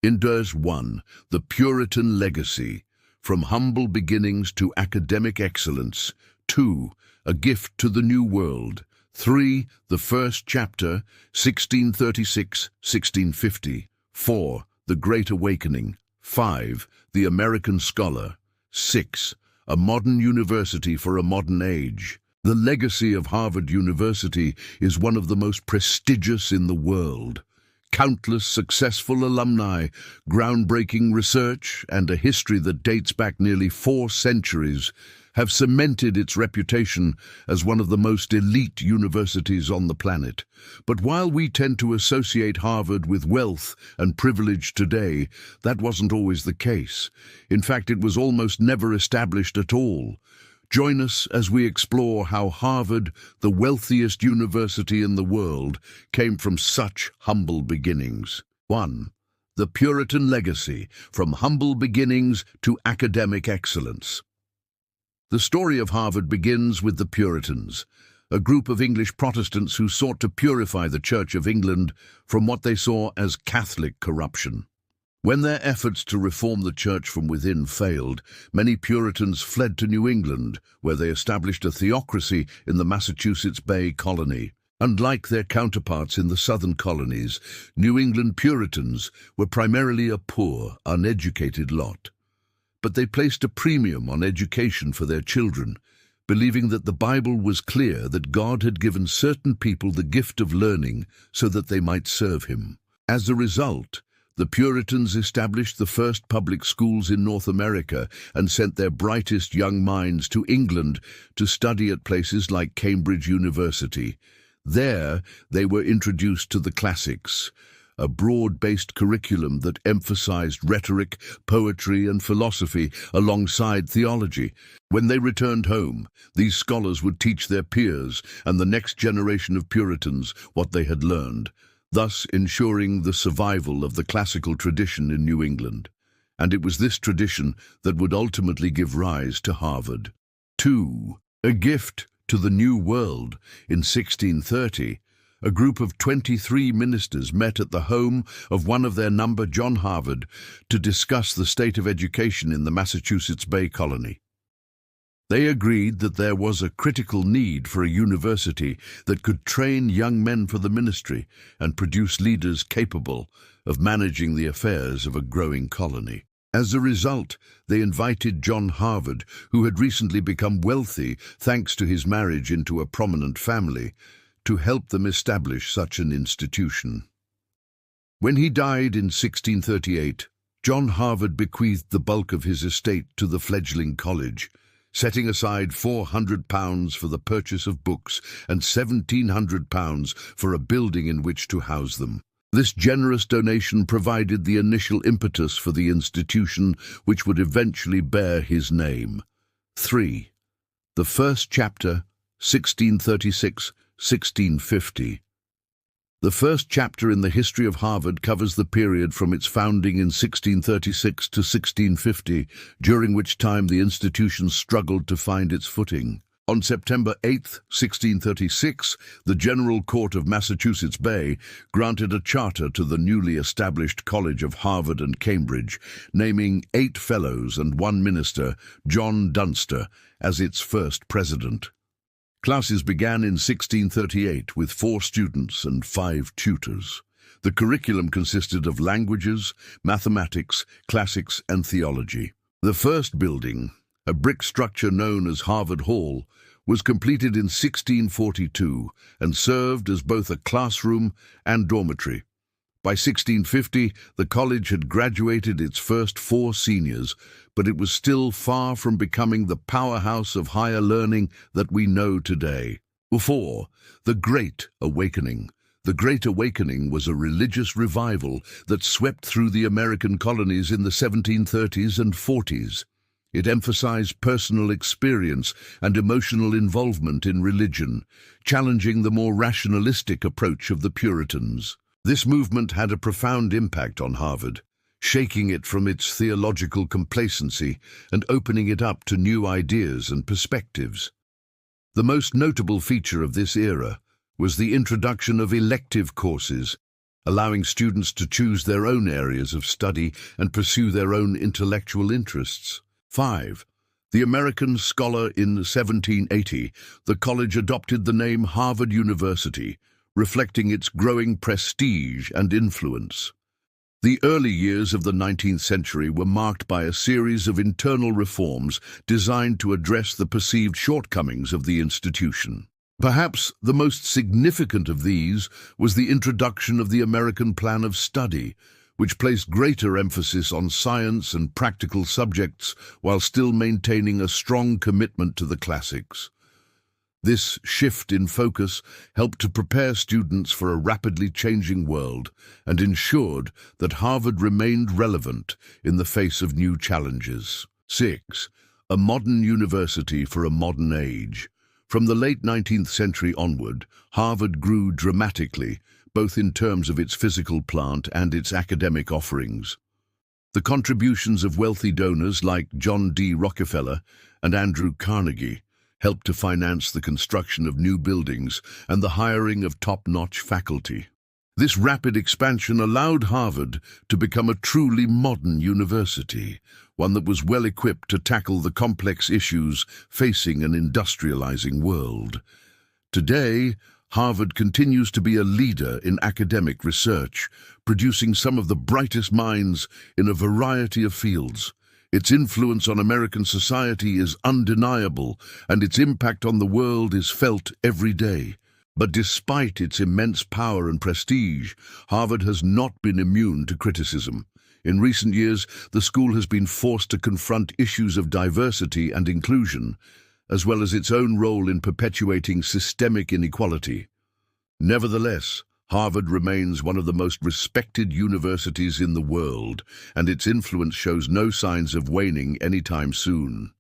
Index 1. The Puritan Legacy. From Humble Beginnings to Academic Excellence. 2. A Gift to the New World. 3. The First Chapter, 1636-1650. 4. The Great Awakening. 5. The American Scholar. 6. A Modern University for a Modern Age. The legacy of Harvard University is one of the most prestigious in the world. Countless successful alumni, groundbreaking research, and a history that dates back nearly 4 centuries have cemented its reputation as one of the most elite universities on the planet. But while we tend to associate Harvard with wealth and privilege today, that wasn't always the case. In fact, it was almost never established at all. Join us as we explore how Harvard, the wealthiest university in the world, came from such humble beginnings. 1. The Puritan Legacy, from humble beginnings to academic excellence. The story of Harvard begins with the Puritans, a group of English Protestants who sought to purify the Church of England from what they saw as Catholic corruption. When their efforts to reform the church from within failed, many Puritans fled to New England, where they established a theocracy in the Massachusetts Bay Colony. Unlike their counterparts in the southern colonies, New England Puritans were primarily a poor, uneducated lot. But they placed a premium on education for their children, believing that the Bible was clear that God had given certain people the gift of learning so that they might serve Him. As a result, the Puritans established the first public schools in North America and sent their brightest young minds to England to study at places like Cambridge University. There, they were introduced to the classics, a broad-based curriculum that emphasized rhetoric, poetry, and philosophy alongside theology. When they returned home, these scholars would teach their peers and the next generation of Puritans what they had learned, thus ensuring the survival of the classical tradition in New England. And it was this tradition that would ultimately give rise to Harvard. 2. A Gift to the New World. In 1630, a group of 23 ministers met at the home of one of their number, John Harvard, to discuss the state of education in the Massachusetts Bay Colony. They agreed that there was a critical need for a university that could train young men for the ministry and produce leaders capable of managing the affairs of a growing colony. As a result, they invited John Harvard, who had recently become wealthy thanks to his marriage into a prominent family, to help them establish such an institution. When he died in 1638, John Harvard bequeathed the bulk of his estate to the fledgling college, setting aside £400 for the purchase of books and £1,700 for a building in which to house them. This generous donation provided the initial impetus for the institution, which would eventually bear his name. 3. The First Chapter, 1636-1650. The first chapter in the history of Harvard covers the period from its founding in 1636 to 1650, during which time the institution struggled to find its footing. On September 8, 1636, the General Court of Massachusetts Bay granted a charter to the newly established College of Harvard and Cambridge, naming 8 fellows and 1 minister, John Dunster, as its first president. Classes began in 1638 with 4 students and 5 tutors. The curriculum consisted of languages, mathematics, classics, and theology. The first building, a brick structure known as Harvard Hall, was completed in 1642 and served as both a classroom and dormitory. By 1650, the college had graduated its first 4 seniors, but it was still far from becoming the powerhouse of higher learning that we know today. 4. The Great Awakening. The Great Awakening was a religious revival that swept through the American colonies in the 1730s and 40s. It emphasized personal experience and emotional involvement in religion, challenging the more rationalistic approach of the Puritans. This movement had a profound impact on Harvard, shaking it from its theological complacency and opening it up to new ideas and perspectives. The most notable feature of this era was the introduction of elective courses, allowing students to choose their own areas of study and pursue their own intellectual interests. 5. The American Scholar. In 1780, the college adopted the name Harvard University, reflecting its growing prestige and influence. The early years of the 19th century were marked by a series of internal reforms designed to address the perceived shortcomings of the institution. Perhaps the most significant of these was the introduction of the American Plan of Study, which placed greater emphasis on science and practical subjects while still maintaining a strong commitment to the classics. This shift in focus helped to prepare students for a rapidly changing world and ensured that Harvard remained relevant in the face of new challenges. 6. A modern university for a modern age. From the late 19th century onward, Harvard grew dramatically, both in terms of its physical plant and its academic offerings. The contributions of wealthy donors like John D. Rockefeller and Andrew Carnegie helped to finance the construction of new buildings and the hiring of top-notch faculty. This rapid expansion allowed Harvard to become a truly modern university, one that was well equipped to tackle the complex issues facing an industrializing world. Today, Harvard continues to be a leader in academic research, producing some of the brightest minds in a variety of fields. Its influence on American society is undeniable, and its impact on the world is felt every day. But despite its immense power and prestige, Harvard has not been immune to criticism. In recent years, the school has been forced to confront issues of diversity and inclusion, as well as its own role in perpetuating systemic inequality. Nevertheless, Harvard remains one of the most respected universities in the world, and its influence shows no signs of waning anytime soon.